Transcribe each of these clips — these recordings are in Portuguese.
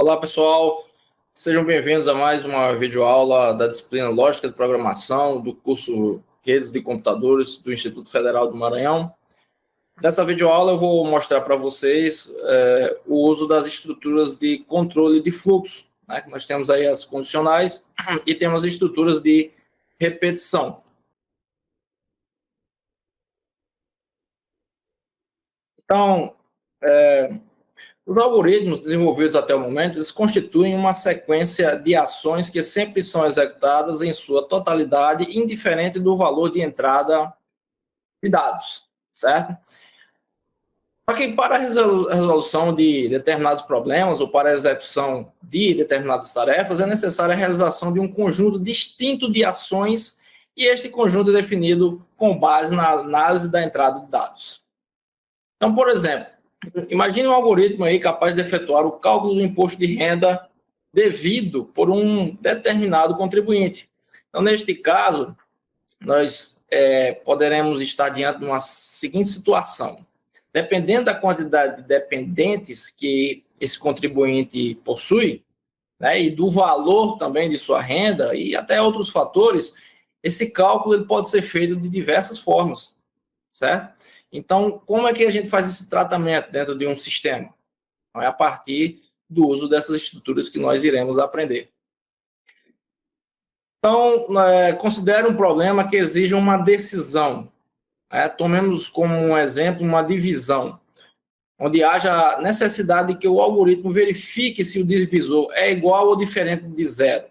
Olá, pessoal. Sejam bem-vindos a mais uma videoaula da disciplina Lógica de Programação do curso Redes de Computadores do Instituto Federal do Maranhão. Nessa videoaula eu vou mostrar para vocês o uso das estruturas de controle de fluxo, né? Nós temos aí as condicionais e temos estruturas de repetição. Então, os algoritmos desenvolvidos até o momento, eles constituem uma sequência de ações que sempre são executadas em sua totalidade, indiferente do valor de entrada de dados, certo? Só que para a resolução de determinados problemas ou para a execução de determinadas tarefas, é necessária a realização de um conjunto distinto de ações e este conjunto é definido com base na análise da entrada de dados. Então, por exemplo, imagine um algoritmo aí capaz de efetuar o cálculo do imposto de renda devido por um determinado contribuinte. Então, neste caso, nós poderemos estar diante de uma seguinte situação. Dependendo da quantidade de dependentes que esse contribuinte possui, né, e do valor também de sua renda e até outros fatores, esse cálculo ele pode ser feito de diversas formas, certo? Então, como é que a gente faz esse tratamento dentro de um sistema? É a partir do uso dessas estruturas que nós iremos aprender. Então, considere um problema que exija uma decisão. Tomemos como um exemplo uma divisão, onde haja necessidade de que o algoritmo verifique se o divisor é igual ou diferente de zero.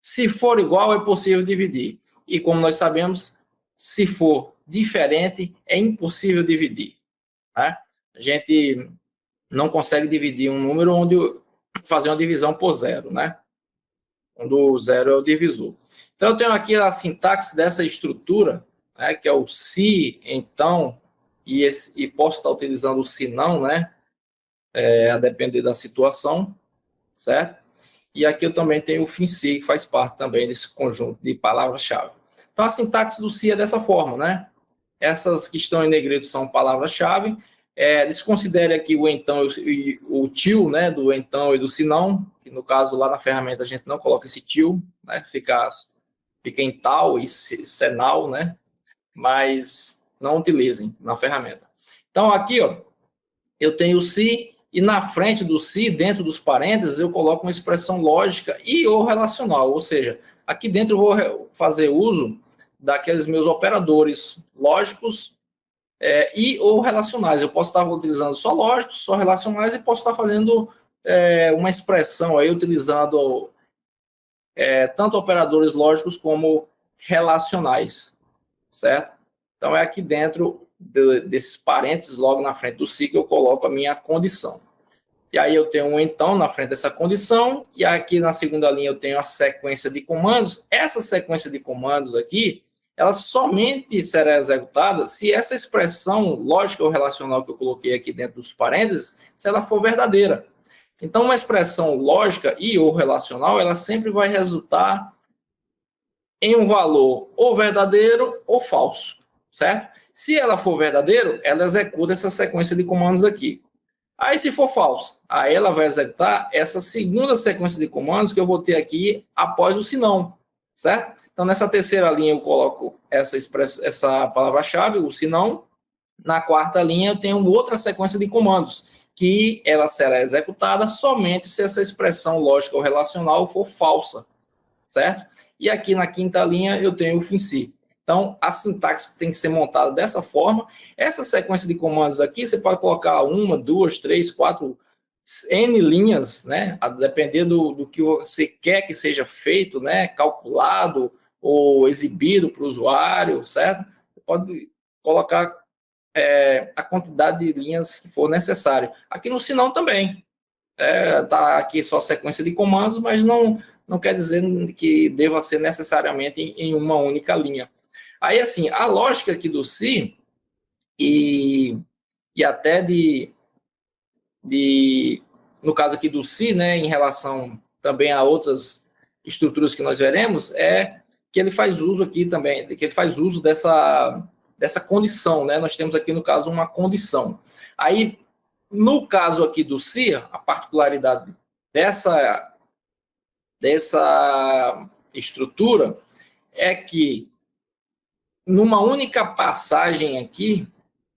Se for igual, é possível dividir. E como nós sabemos, se for diferente, é impossível dividir. Tá? A gente não consegue dividir um número onde fazer uma divisão por zero, né? Onde o zero é o divisor. Então, eu tenho aqui a sintaxe dessa estrutura, né, que é o se, então, e posso estar utilizando o se não, né? A depender da situação, certo? E aqui eu também tenho o fim se, que faz parte também desse conjunto de palavras-chave. Então, a sintaxe do se é dessa forma, né? Essas que estão em negrito são palavras-chave. Desconsidere aqui o então e o till, né, do então e do se não, que no caso lá na ferramenta a gente não coloca esse till, né, fica em tal e senal, né, mas não utilizem na ferramenta. Então aqui, ó, eu tenho o se e na frente do se, dentro dos parênteses, eu coloco uma expressão lógica e ou relacional, ou seja, aqui dentro eu vou fazer uso daqueles meus operadores lógicos e ou relacionais. Eu posso estar utilizando só lógicos, só relacionais e posso estar fazendo uma expressão aí utilizando tanto operadores lógicos como relacionais, certo? Então, é aqui dentro desses parênteses, logo na frente do se, que eu coloco a minha condição. E aí eu tenho um então na frente dessa condição, e aqui na segunda linha eu tenho a sequência de comandos. Essa sequência de comandos aqui, ela somente será executada se essa expressão lógica ou relacional que eu coloquei aqui dentro dos parênteses, se ela for verdadeira. Então, uma expressão lógica e ou relacional, ela sempre vai resultar em um valor ou verdadeiro ou falso, certo? Se ela for verdadeiro, ela executa essa sequência de comandos aqui. Aí, se for falso, aí ela vai executar essa segunda sequência de comandos que eu vou ter aqui após o se não, certo? Então, nessa terceira linha, eu coloco essa palavra-chave, o se não. Na quarta linha, eu tenho outra sequência de comandos, que ela será executada somente se essa expressão lógica ou relacional for falsa, certo? E aqui na quinta linha, eu tenho o fim se. Então, a sintaxe tem que ser montada dessa forma. Essa sequência de comandos aqui, você pode colocar 1, 2, 3, 4, N linhas, né? A depender do que você quer que seja feito, né? Calculado ou exibido para o usuário, certo? Você pode colocar a quantidade de linhas que for necessário. Aqui no se não também. Tá aqui só sequência de comandos, mas não quer dizer que deva ser necessariamente em uma única linha. Aí, assim, a lógica aqui do se e até no caso aqui do se, né, em relação também a outras estruturas que nós veremos, é que ele faz uso aqui também, que ele faz uso dessa condição, né? Nós temos aqui, no caso, uma condição. Aí, no caso aqui do se, a particularidade dessa estrutura é que, numa única passagem aqui,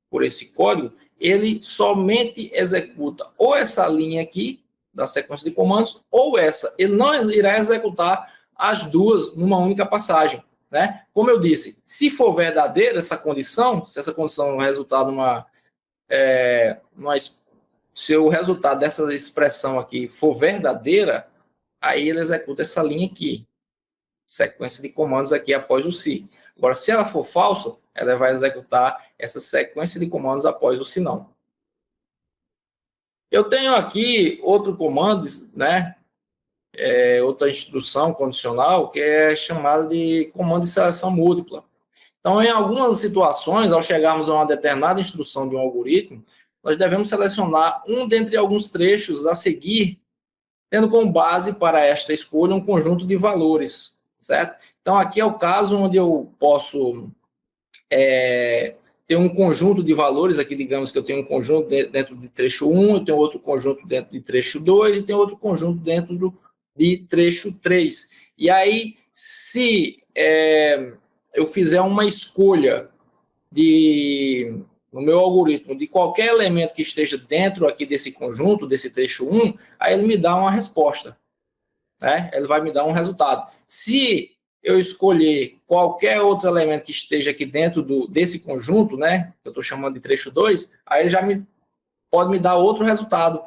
por esse código, ele somente executa ou essa linha aqui, da sequência de comandos, ou essa. Ele não irá executar as duas numa única passagem, né? Como eu disse, se for verdadeira essa condição, se essa condição resultar se o resultado dessa expressão aqui for verdadeira, aí ele executa essa linha aqui, sequência de comandos aqui após o se. Agora, se ela for falsa, ela vai executar essa sequência de comandos após o se não. Eu tenho aqui outro comando, né? Outra instrução condicional, que é chamada de comando de seleção múltipla. Então, em algumas situações, ao chegarmos a uma determinada instrução de um algoritmo, nós devemos selecionar um dentre alguns trechos a seguir, tendo como base para esta escolha um conjunto de valores, certo? Então, aqui é o caso onde eu posso ter um conjunto de valores, aqui digamos que eu tenho um conjunto dentro de trecho 1, eu tenho outro conjunto dentro de trecho 2 e tenho outro conjunto dentro de trecho 3. E aí, se eu fizer uma escolha no meu algoritmo de qualquer elemento que esteja dentro aqui desse conjunto, desse trecho 1, aí ele me dá uma resposta, né? Ele vai me dar um resultado. Se eu escolher qualquer outro elemento que esteja aqui dentro desse conjunto, né, que eu estou chamando de trecho 2, aí ele pode me dar outro resultado.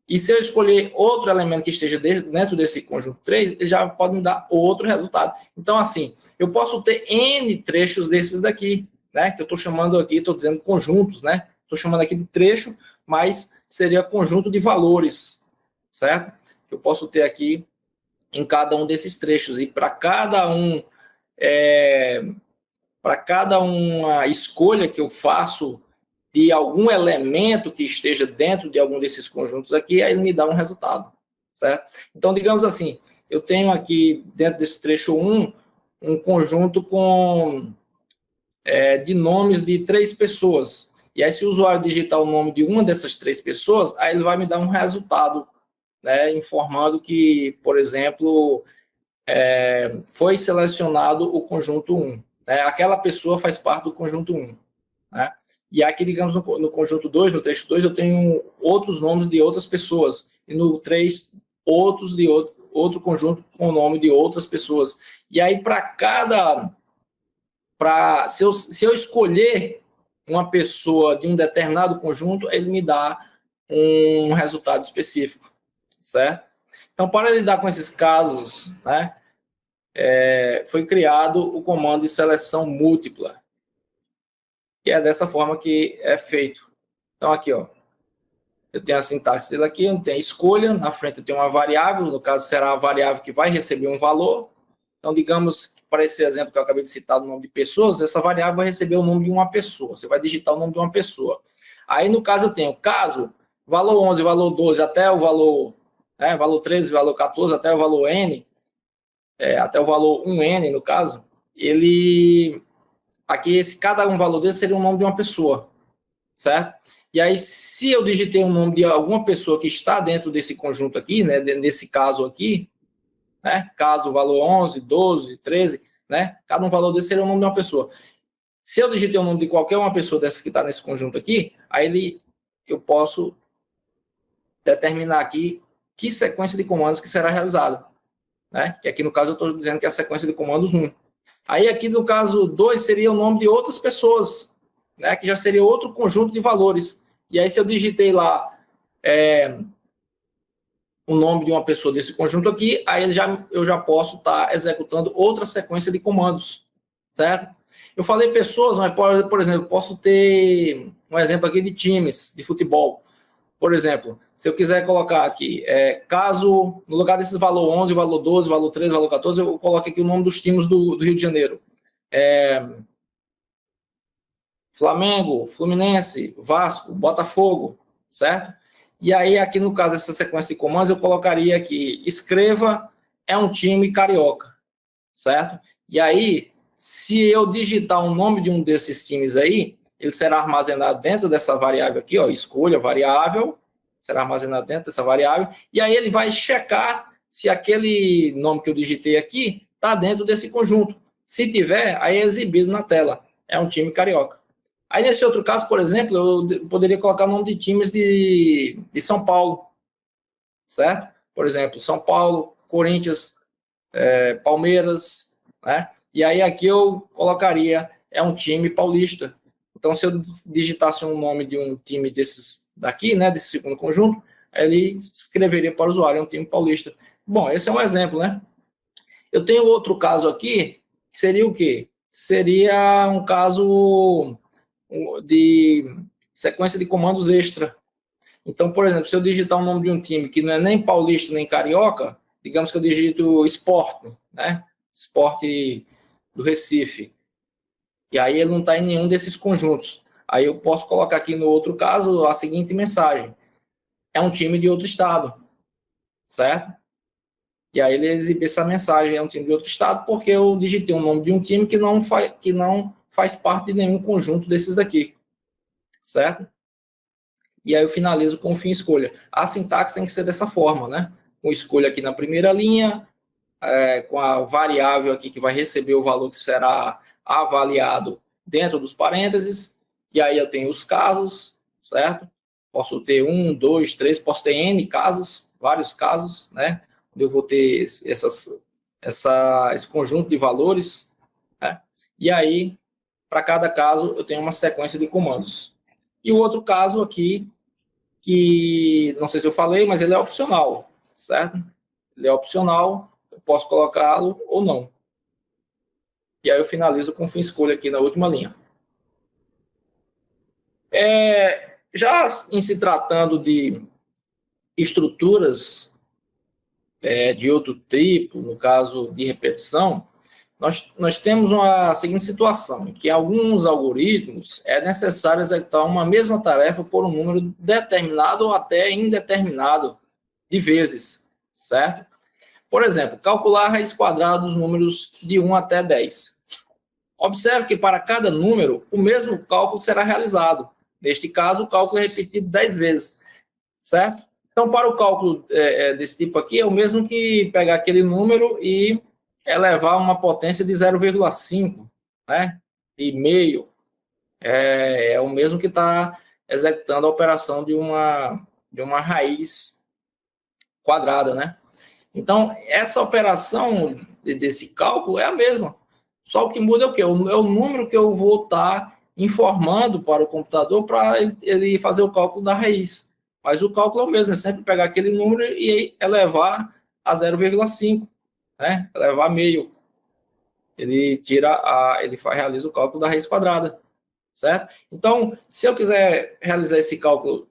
E se eu escolher outro elemento que esteja dentro desse conjunto 3, ele já pode me dar outro resultado. Então, assim, eu posso ter N trechos desses daqui, né, que eu estou chamando aqui, estou dizendo conjuntos, né, estou chamando aqui de trecho, mas seria conjunto de valores, certo? Eu posso ter aqui em cada um desses trechos, e para cada uma escolha que eu faço de algum elemento que esteja dentro de algum desses conjuntos aqui, aí ele me dá um resultado, certo? Então, digamos assim, eu tenho aqui dentro desse trecho 1, um conjunto de nomes de 3 pessoas, e aí se o usuário digitar o nome de uma dessas 3 pessoas, aí ele vai me dar um resultado, né, informando que, por exemplo, foi selecionado o conjunto 1. Né? Aquela pessoa faz parte do conjunto 1. Né? E aqui, digamos, no conjunto 2, no trecho 2, eu tenho outros nomes de outras pessoas. E no 3, outros de outro conjunto com o nome de outras pessoas. E aí, se eu escolher uma pessoa de um determinado conjunto, ele me dá um resultado específico, certo? Então, para lidar com esses casos, né, foi criado o comando de seleção múltipla, que é dessa forma que é feito. Então, aqui, ó, eu tenho a sintaxe dele aqui, eu tenho a escolha, na frente eu tenho uma variável, no caso será a variável que vai receber um valor. Então, digamos que para esse exemplo que eu acabei de citar do nome de pessoas, essa variável vai receber o nome de uma pessoa, você vai digitar o nome de uma pessoa. Aí, no caso, eu tenho caso, valor 11, valor 12, até o valor, valor 13, valor 14, até o valor N, até o valor 1N, no caso, cada um valor desse seria o nome de uma pessoa, certo? E aí, se eu digitei o nome de alguma pessoa que está dentro desse conjunto aqui, né, nesse caso aqui, né, caso valor 11, 12, 13, né, cada um valor desse seria o nome de uma pessoa. Se eu digitei o nome de qualquer uma pessoa dessas que está nesse conjunto aqui, aí eu posso determinar aqui que sequência de comandos que será realizada. Né? Que aqui no caso eu estou dizendo que é a sequência de comandos 1. Aí aqui no caso 2 seria o nome de outras pessoas, né? Que já seria outro conjunto de valores. E aí se eu digitei lá o nome de uma pessoa desse conjunto aqui, aí eu já posso estar executando outra sequência de comandos, certo? Eu falei pessoas, mas por exemplo, posso ter um exemplo aqui de times de futebol. Por exemplo, se eu quiser colocar aqui, caso, no lugar desses valor 11, valor 12, valor 13, valor 14, eu coloco aqui o nome dos times do Rio de Janeiro. Flamengo, Fluminense, Vasco, Botafogo, certo? E aí, aqui no caso, essa sequência de comandos, eu colocaria aqui, escreva é um time carioca, certo? E aí, se eu digitar o nome de um desses times aí, ele será armazenado dentro dessa variável aqui, ó, escolha variável, será armazenado dentro dessa variável, e aí ele vai checar se aquele nome que eu digitei aqui está dentro desse conjunto. Se tiver, aí é exibido na tela. É um time carioca. Aí, nesse outro caso, por exemplo, eu poderia colocar o nome de times de São Paulo, certo? Por exemplo, São Paulo, Corinthians, Palmeiras, né? E aí aqui eu colocaria, é um time paulista. Então, se eu digitasse um nome de um time desses daqui, né, desse segundo conjunto, ele escreveria para o usuário, é um time paulista. Bom, esse é um exemplo, né? Eu tenho outro caso aqui, que seria o quê? Seria um caso de sequência de comandos extra. Então, por exemplo, se eu digitar o nome de um time que não é nem paulista nem carioca, digamos que eu digito Sport, né? Sport do Recife. E aí ele não está em nenhum desses conjuntos. Aí eu posso colocar aqui no outro caso a seguinte mensagem: é um time de outro estado, certo? E aí ele exibe essa mensagem: é um time de outro estado, porque eu digitei o nome de um time que não faz parte de nenhum conjunto desses daqui, certo? E aí eu finalizo com o fim escolha. A sintaxe tem que ser dessa forma, né? Com escolha aqui na primeira linha, com a variável aqui que vai receber o valor que será avaliado dentro dos parênteses, e aí eu tenho os casos, certo? Posso ter 1, 2, 3, posso ter N casos, vários casos, né? Eu vou ter esse conjunto de valores, né? E aí, para cada caso, eu tenho uma sequência de comandos. E o outro caso aqui, que não sei se eu falei, mas ele é opcional, certo? Ele é opcional, eu posso colocá-lo ou não. E aí eu finalizo com fim escolha aqui na última linha. Já em se tratando de estruturas de outro tipo, no caso de repetição, nós temos a seguinte situação, em que em alguns algoritmos é necessário executar uma mesma tarefa por um número determinado ou até indeterminado de vezes, certo? Por exemplo, calcular a raiz quadrada dos números de 1 até 10. Observe que para cada número, o mesmo cálculo será realizado. Neste caso, o cálculo é repetido 10 vezes, certo? Então, para o cálculo desse tipo aqui, é o mesmo que pegar aquele número e elevar uma potência de 0,5, né? E meio. É o mesmo que está executando a operação de uma raiz quadrada, né? Então, essa operação desse cálculo é a mesma. Só o que muda é o quê? É o número que eu vou estar informando para o computador para ele fazer o cálculo da raiz. Mas o cálculo é o mesmo, é sempre pegar aquele número e elevar a 0,5, né? Elevar a meio. Ele realiza o cálculo da raiz quadrada, certo? Então, se eu quiser realizar esse cálculo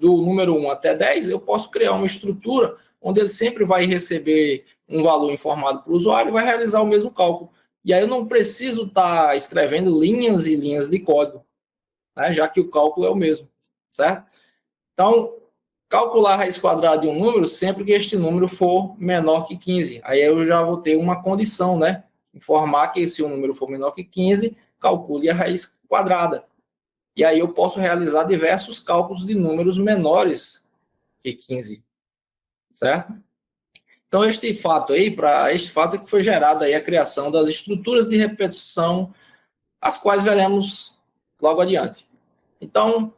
do número 1 até 10, eu posso criar uma estrutura onde ele sempre vai receber um valor informado para o usuário e vai realizar o mesmo cálculo. E aí eu não preciso estar escrevendo linhas e linhas de código, né, já que o cálculo é o mesmo, certo? Então, calcular a raiz quadrada de um número sempre que este número for menor que 15. Aí eu já vou ter uma condição, né? Informar que se o número for menor que 15, calcule a raiz quadrada. E aí eu posso realizar diversos cálculos de números menores que 15, certo? Então, este fato é que foi gerado aí a criação das estruturas de repetição, as quais veremos logo adiante. Então,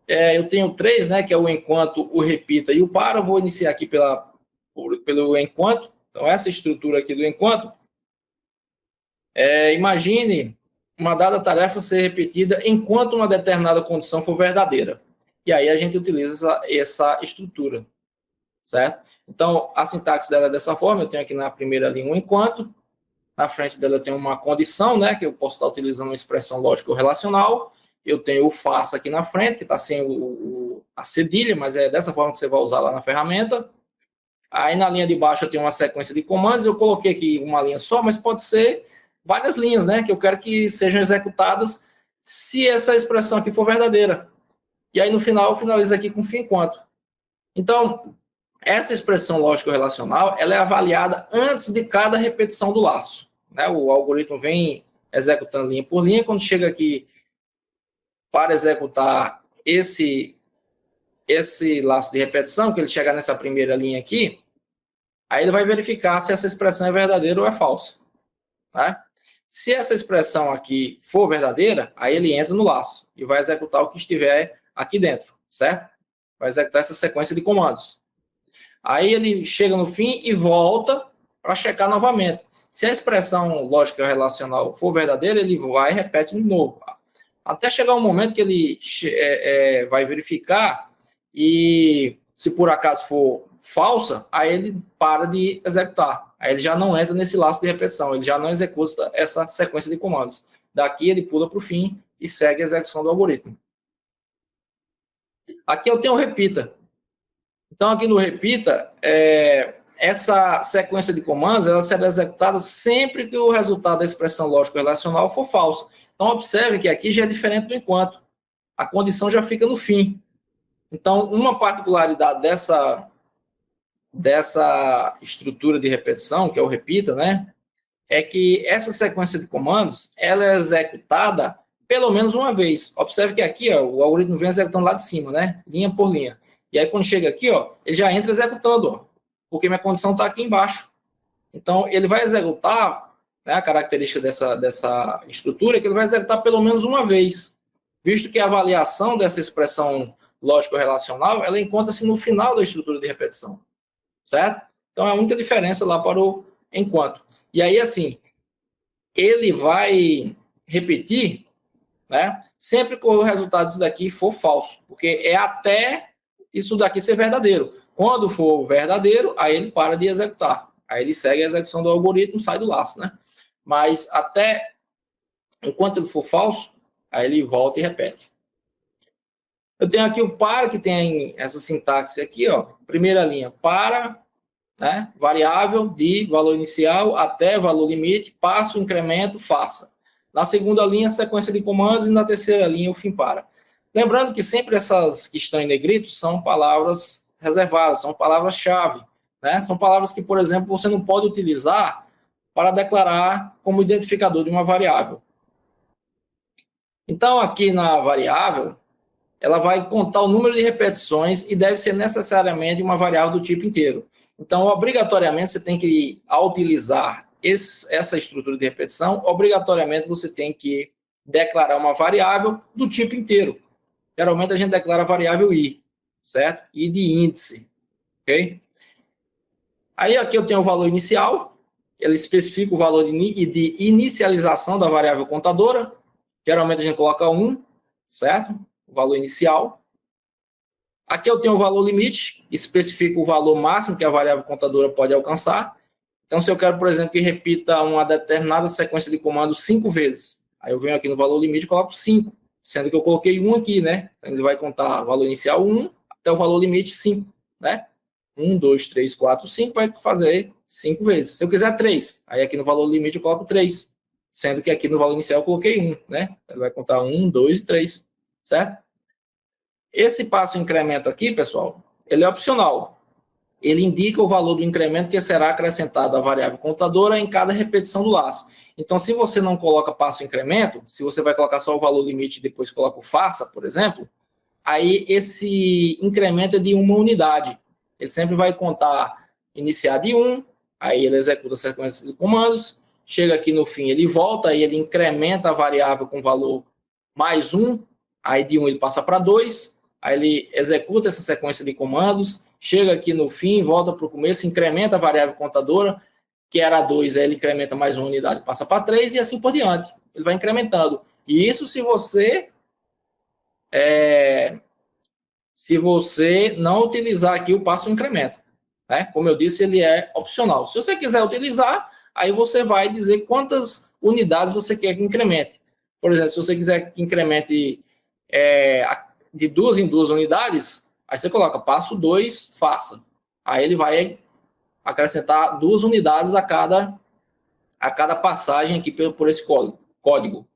eu tenho 3, né, que é o enquanto, o repita e o para. Eu vou iniciar aqui pelo enquanto. Então, essa estrutura aqui do enquanto, imagine uma dada tarefa ser repetida enquanto uma determinada condição for verdadeira. E aí a gente utiliza essa estrutura, certo? Então, a sintaxe dela é dessa forma: eu tenho aqui na primeira linha um enquanto, na frente dela eu tenho uma condição, né, que eu posso estar utilizando uma expressão lógica ou relacional, eu tenho o farsa aqui na frente, que está sem a cedilha, mas é dessa forma que você vai usar lá na ferramenta. Aí na linha de baixo eu tenho uma sequência de comandos, eu coloquei aqui uma linha só, mas pode ser várias linhas, né, que eu quero que sejam executadas se essa expressão aqui for verdadeira. E aí no final eu finalizo aqui com fim enquanto. Então, essa expressão lógico-relacional, ela é avaliada antes de cada repetição do laço, né? O algoritmo vem executando linha por linha. Quando chega aqui para executar esse esse laço de repetição, que ele chegar nessa primeira linha aqui, aí ele vai verificar se essa expressão é verdadeira ou é falsa. Tá? Se essa expressão aqui for verdadeira, aí ele entra no laço e vai executar o que estiver aqui dentro, certo? Vai executar essa sequência de comandos. Aí ele chega no fim e volta para checar novamente. Se a expressão lógica relacional for verdadeira, ele vai e repete de novo. Até chegar um momento que ele vai verificar e, se por acaso for falsa, aí ele para de executar. Aí ele já não entra nesse laço de repetição, ele já não executa essa sequência de comandos. Daqui ele pula para o fim e segue a execução do algoritmo. Aqui eu tenho repita. Então, aqui no repita, essa sequência de comandos ela será executada sempre que o resultado da expressão lógico-relacional for falso. Então, observe que aqui já é diferente do enquanto. A condição já fica no fim. Então, uma particularidade dessa estrutura de repetição, que é o repita, né, é que essa sequência de comandos ela é executada pelo menos uma vez. Observe que aqui ó, o algoritmo vem executando lá de cima, né, linha por linha. E aí, quando chega aqui, ó, ele já entra executando, ó, porque minha condição está aqui embaixo. Então, ele vai executar, né, a característica dessa estrutura é que ele vai executar pelo menos uma vez, visto que a avaliação dessa expressão lógico-relacional, ela encontra-se no final da estrutura de repetição, certo? Então, é a única diferença lá para o enquanto. E aí, assim, ele vai repetir, né, sempre que o resultado disso daqui for falso, porque é até isso daqui ser verdadeiro. Quando for verdadeiro, aí ele para de executar. Aí ele segue a execução do algoritmo, sai do laço, né? Mas até enquanto ele for falso, aí ele volta e repete. Eu tenho aqui o para, que tem essa sintaxe aqui, ó. Primeira linha, para, né? Variável de valor inicial até valor limite, passo, incremento, faça. Na segunda linha, sequência de comandos, e na terceira linha, o fim para. Lembrando que sempre essas que estão em negrito são palavras reservadas, são palavras-chave, né? São palavras que, por exemplo, você não pode utilizar para declarar como identificador de uma variável. Então, aqui na variável, ela vai contar o número de repetições e deve ser necessariamente uma variável do tipo inteiro. Então, obrigatoriamente, você tem que, ao utilizar essa estrutura de repetição, obrigatoriamente você tem que declarar uma variável do tipo inteiro. Geralmente a gente declara a variável i, certo? I de índice, ok? Aí aqui eu tenho o valor inicial, ele especifica o valor de inicialização da variável contadora, geralmente a gente coloca 1, certo? O valor inicial. Aqui eu tenho o valor limite, especifica o valor máximo que a variável contadora pode alcançar. Então, se eu quero, por exemplo, que repita uma determinada sequência de comandos 5 vezes, aí eu venho aqui no valor limite e coloco 5. Sendo que eu coloquei 1 aqui, né? Ele vai contar o valor inicial 1 até o valor limite 5, né? 1, 2, 3, 4, 5 vai fazer 5 vezes. Se eu quiser 3, aí aqui no valor limite eu coloco 3. Sendo que aqui no valor inicial eu coloquei 1, né? Ele vai contar 1, 2 e 3, certo? Esse passo incremento aqui, pessoal, ele é opcional. Ele indica o valor do incremento que será acrescentado à variável contadora em cada repetição do laço. Então, se você não coloca passo incremento, se você vai colocar só o valor limite e depois coloca o faça, por exemplo, aí esse incremento é de 1 unidade. Ele sempre vai contar, iniciar de 1, aí ele executa a sequência de comandos, chega aqui no fim, ele volta, aí ele incrementa a variável com valor mais 1, aí de 1 ele passa para 2, aí ele executa essa sequência de comandos, chega aqui no fim, volta para o começo, incrementa a variável contadora, que era 2, aí ele incrementa mais 1 unidade, passa para 3 e assim por diante. Ele vai incrementando. E isso se você não utilizar aqui o passo incremento. Né? Como eu disse, ele é opcional. Se você quiser utilizar, aí você vai dizer quantas unidades você quer que incremente. Por exemplo, se você quiser que incremente de 2 em 2 unidades, aí você coloca passo 2, faça. Aí ele vai acrescentar 2 unidades a cada passagem aqui por esse código.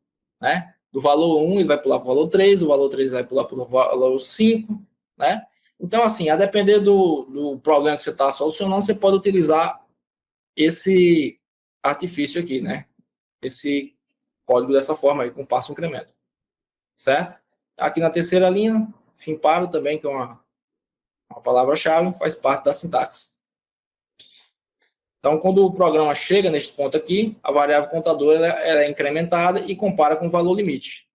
Né? Do valor 1, ele vai pular para o valor 3, do valor 3 vai pular para o valor 5. Né? Então, assim, a depender do problema que você está solucionando, você pode utilizar esse artifício aqui, né? Esse código dessa forma aí, com passo incremento. Certo? Aqui na terceira linha, fim paro também, que é uma Uma palavra-chave faz parte da sintaxe. Então, quando o programa chega neste ponto aqui, a variável contador ela é incrementada e compara com o valor limite.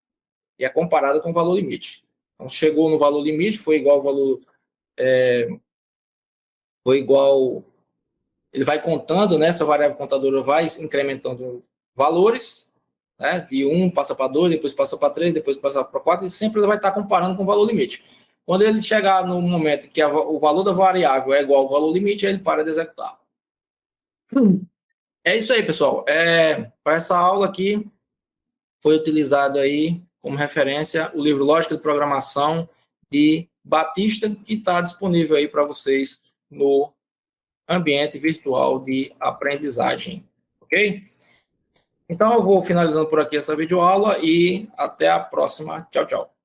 E é comparada com o valor limite. Então, chegou no valor limite, foi igual ao valor... ele vai contando, né? Essa variável contadora vai incrementando valores, né? De 1 passa para 2, depois passa para 3, depois passa para 4, e sempre ele vai estar comparando com o valor limite. Quando ele chegar no momento que o valor da variável é igual ao valor limite, ele para de executar. É isso aí, pessoal. Para essa aula aqui, foi utilizado aí como referência o livro Lógica de Programação de Batista, que está disponível aí para vocês no ambiente virtual de aprendizagem, ok? Então, eu vou finalizando por aqui essa videoaula e até a próxima. Tchau, tchau.